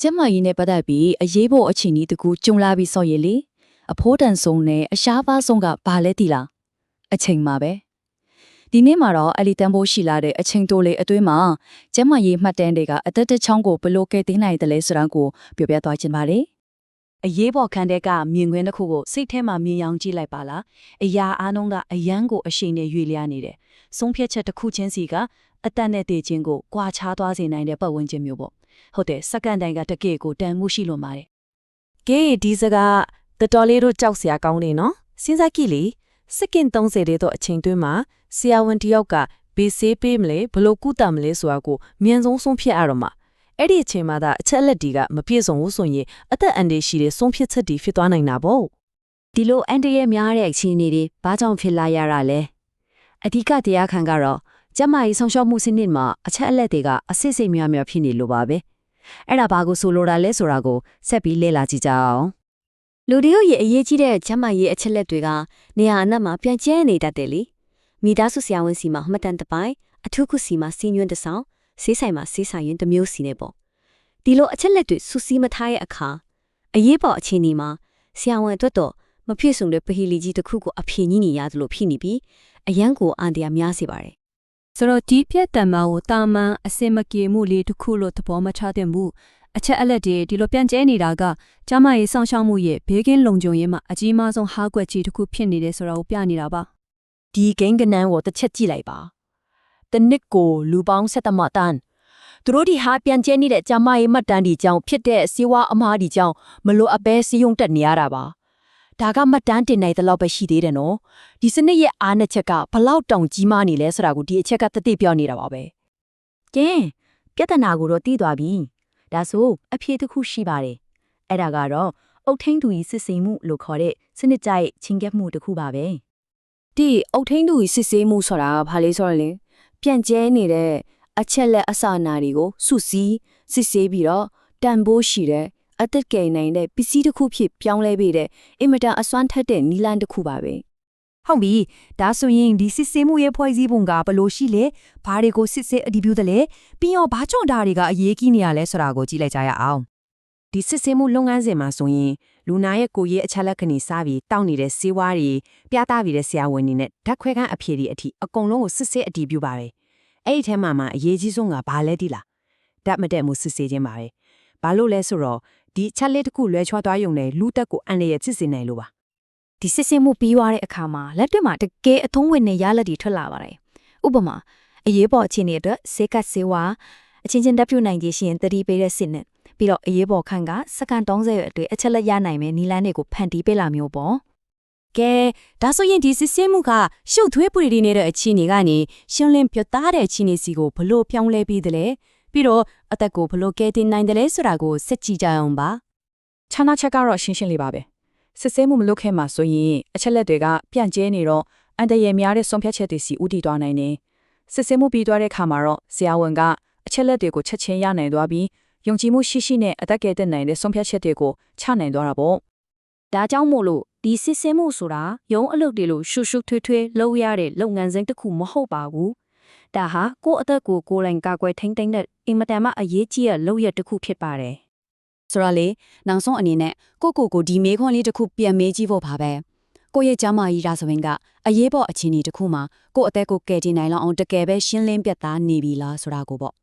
ကျမကြီးနဲ့ပတ်သက်ပြီးအရေးပေါ်အခြေအနေတကူကြုံလာပြီးဆော့ရည်လေအဖိုးတန်ဆုံးနဲ့အရှားပါဆုံးကဘာလဲတီလားအချိန်မှာပဲဒီနေ့မှာတော့အလီတန်ဖိုးရှိလာတဲ့အချိန်တိုလေးအတွင်းမှာကျမကြီးမှတ်တမ်းတွေကအသက်တစ်ချောင်းကိုဘလို့ကဲသိနိုင်တယ်လဲဆိုတာကိုပြောပြသွားခြင်းပါလေအရေးပေါ်ခံတဲ့ကမြင်ကွင်းတစ်ခုကိုစိတ်ထဲမှာမြင်ရောင်ကြည့်လိုက်ပါလားအရာအားလုံးကအယမ်းကိုအရှိန်နဲ့ရွေလျားနေတယ်ဆုံးဖြတ်ချက်တစ်ခုချင်းစီကအတတ်နဲ့တည်ခြင်းကိုကြွာချသွားစေနိုင်တဲ့ပတ်ဝန်းကျင်မျိုးပေါ့ဟုတ်တယ်စက္ကန့်တိုင်းကတကယ့်ကိုတန်မှုရှိလို့ပါတယ်ကဲဒီစကားတော်လေးတို့ကြောက်စရာကောင်းနေနော်စဉ်းစားကြည့်လေစက္ကန့်30တဲ့တော့အချိန်တွင်းမှာဆရာဝန်တယောက်ကဘေးဆေးပေးမလဲဘလို့ကုသမလဲဆိုတာကိုမြန်ဆုံးဆုံးဖြတ်ရတော့မှာအဲ့ဒီအချိန်မှာသာအချက်အလက်တွေကမပြည့်စုံဘူးဆိုရင်အသက်အန္တရာယ်ရှိတဲ့ဆုံးဖြတ်ချက်တွေဖြစ်သွားနိုင်တာပေါ့ဒီလိုအန္တရာယ်များတဲ့အခြေအနေတွေဘာကြောင့်ဖြစ်လာရတာလဲအဓိကတရားခံကတော့ကျမကြီးဆောင်ရှောက်မှုစနစ်မှာအချက်အလက်တွေကအစစ်စိတ်များများဖြစ်နေလို့ပါပဲအဲ့ဒါဘာကိုဆိုလိုတာလဲဆိုတာကိုဆက်ပြီးလေ့လာကြည့်ကြအောင်လူတွေရဲ့အရေးကြီးတဲ့ကျမကြီးအချက်လက်တွေကနေရာအနှံ့မှာပြန်ကျဲနေတတ်တယ်လေမိသားစုဆရာဝန်စီမှာမှတ်တမ်းတစ်ပိုင်းအထူးကုစီမှာစီညွန်းတစ်ဆောင်ဆေးဆိုင်မှာဆေးဆိုင်ရင်တစ်မျိုးစီနေပေါ့ဒီလိုအချက်လက်တွေစုစည်းမထားတဲ့အခါအရေးပေါ်အခြေအနေမှာဆရာဝန်အတွက်တော့မဖြစ်ဆုံတဲ့ပဟီလီကြီးတစ်ခုကိုအဖြေကြီးနေရသလိုဖြစ်နေပြီးအရန်ကိုအန်တရားများစေပါတယ်ဆိုတော့ဒီပြတ်တံမှာကိုတာမန်အစင်မပြေမှုလေးတစ်ခုလို့သဘောမချတဲ့မှုအချက်အလက်တွေဒီလိုပြန်ကျဲနေတာကကျမရေးစောင့်ရှောက်မှုရဲ့ဘေးကင်းလုံခြုံရေးမှာအကြီးမားဆုံးဟာကွက်ကြီးတစ်ခုဖြစ်နေတယ်ဆိုတာကိုပြနေတာပါဒီဂိမ်းကနန်းကိုတစ်ချက်ကြည့်လိုက်ပါတနစ်ကိုလူပေါင်း7မတန်းသူတို့ဒီဟာပြန်ကျဲနေတဲ့ကျမရေးမှတ်တမ်းဒီကြောင့်ဖြစ်တဲ့စီဝါအမားဒီကြောင့်မလို့အပဲစီယုံတက်နေရတာပါဒါကမှတ်တမ်းတင်နိုင်တဲ့လောက်ပဲရှိသေးတယ်နော်ဒီစနစ်ရဲ့အားနည်းချက်ကဘလောက်တောင်ကြီးမားနေလဲဆိုတာကိုဒီအချက်ကတသိပြောနေတာပါပဲကျင်းပြဿနာကိုတော့သိသွားပြီဒါဆိုအဖြေတစ်ခုရှိပါတယ်အဲ့ဒါကတော့အုတ်ထင်းသူကြီးစစ်ဆေးမှုလို့ခေါ်တဲ့စနစ်ကြိုက်ချင်းကပ်မှုတစ်ခုပါပဲဒီအုတ်ထင်းသူကြီးစစ်ဆေးမှုဆိုတာဘာလဲဆိုတော့လေပြန့်ကျဲနေတဲ့အချက်လက်အစအနာတွေကိုစုစည်းစစ်ဆေးပြီးတော့တန်ဖိုးရှိတဲ့အသက်ကယ်နိုင်တဲ့ပစ္စည်းတစ်ခုဖြစ်ပြောင်းလဲပေးတဲ့အင်မတန်အစွမ်းထက်တဲ့နီလန်တစ်ခုပါပဲဟုတ်ပြီဒါဆိုရင်ဒီစစ်ဆေးမှုရဲ့ဖွဲ့စည်းပုံကဘယ်လိုရှိလဲဘာတွေကိုစစ်ဆေးအတည်ပြုတယ်လဲပြီးတော့ဘာကြောင့်ဒါတွေကအရေးကြီးနေရလဲဆိုတာကိုကြည့်လိုက်ကြရအောင်ဒီစစ်ဆေးမှုလုပ်ငန်းစဉ်မှာဆိုရင်လူနာရဲ့ကိုယ်ရေးအချက်လက်ကနေစပြီးတောက်နေတဲ့ဆေးဝါးတွေပြသပြီးတဲ့ဆရာဝန်တွေနဲ့ဓာတ်ခွဲခန်းအဖြေတွေအထိအကုန်လုံးကိုစစ်ဆေးအတည်ပြုပါပဲအဲ့ဒီထဲမှာအရေးကြီးဆုံးကဘာလဲဒီလားဓာတ်မတက်မှုစစ်ဆေးခြင်းပါပဲဘာလို့လဲဆိုတော့ဒီချက်လက်တစ်ခုလွဲချွားသွားရုံနဲ့လူတက်ကိုအန်ရရဲ့စစ်စေနိုင်လို့ပါဒီစစ်ဆေးမှုပြီးသွားတဲ့အခါမှာလက်တွေ့မှာတကယ်အထုံးဝင်တဲ့ရလဒ်တွေထွက်လာပါတယ်ဥပမာအရေးပေါ်အခြေအနေအတွက်ဆေးကတ်ဆေးဝါးအချင်းချင်းတက်ပြုနိုင်ခြင်းတတိပေးတဲ့စစ်နဲ့ပြီးတော့အရေးပေါ်ခန့်ကစက္ကန့်30အတွင်းအချက်လက်ရနိုင်မယ်နီလန်းတွေကိုဖန်တီးပေးလာမျိုးပေါ့ကဲဒါဆိုရင်ဒီစစ်ဆေးမှုကရှုပ်ထွေးပရိဒီနေတဲ့အခြေအနေကနေရှင်းလင်းပြသတဲ့အခြေအနေစီကိုဘလို့ပြောင်းလဲပြီးတယ်လဲပြီးတော့အသက်ကိုဘလို့ကဲတင်နိုင်တယ်လဲဆိုတာကိုစစ်ကြည့်ကြအောင်ပါခြားနာချက်ကတော့ရှင်းရှင်းလေးပါပဲစစ်ဆေးမှုမလုပ်ခဲ့မှဆိုရင်အချက်လက်တွေကပြန့်ကျဲနေတော့အန်တရယ်များတဲ့ဆုံးဖြတ်ချက်တွေစီဥတည်သွားနိုင်တယ်စစ်ဆေးမှုပြီးသွားတဲ့အခါမှာတော့ဆရာဝန်ကအချက်လက်တွေကိုချက်ချင်းရနိုင်သွားပြီးယုံကြည်မှုရှိရှိနဲ့အသက်ကယ်တင်နိုင်တဲ့ဆုံးဖြတ်ချက်တွေကိုချနိုင်သွားတာပေါ့ဒါကြောင့်မို့လို့ဒီစစ်ဆေးမှုဆိုတာရုံးအလုပ်တွေလို့ရှုရှုထွေးထွေးလုပ်ရတဲ့လုပ်ငန်းစဉ်တစ်ခုမဟုတ်ပါဘူးဒါဟာကိုယ့်အသက်ကိုကိုယ်တိုင်ကာကွယ်ထိန်းသိမ်းတဲ့အင်မတန်မှအရေးကြီးတဲ့လုပ်ရတစ်ခုဖြစ်ပါတယ်ဆိုတော့လေနောက်ဆုံးအနေနဲ့ကိုဒီမေးခွန်းလေးတစ်ခုပြန်မေးကြည့်ဖို့ပါပဲကိုရဲ့ကျမကြီးရာဇဝင်ကအရေးပေါ်အခြေအနေတစ်ခုမှာကိုအသက်ကိုကယ်တင်နိုင်လောက်အောင်တကယ်ပဲရှင်းလင်းပြတ်သားနေပြီလားဆိုတာကိုပေါ့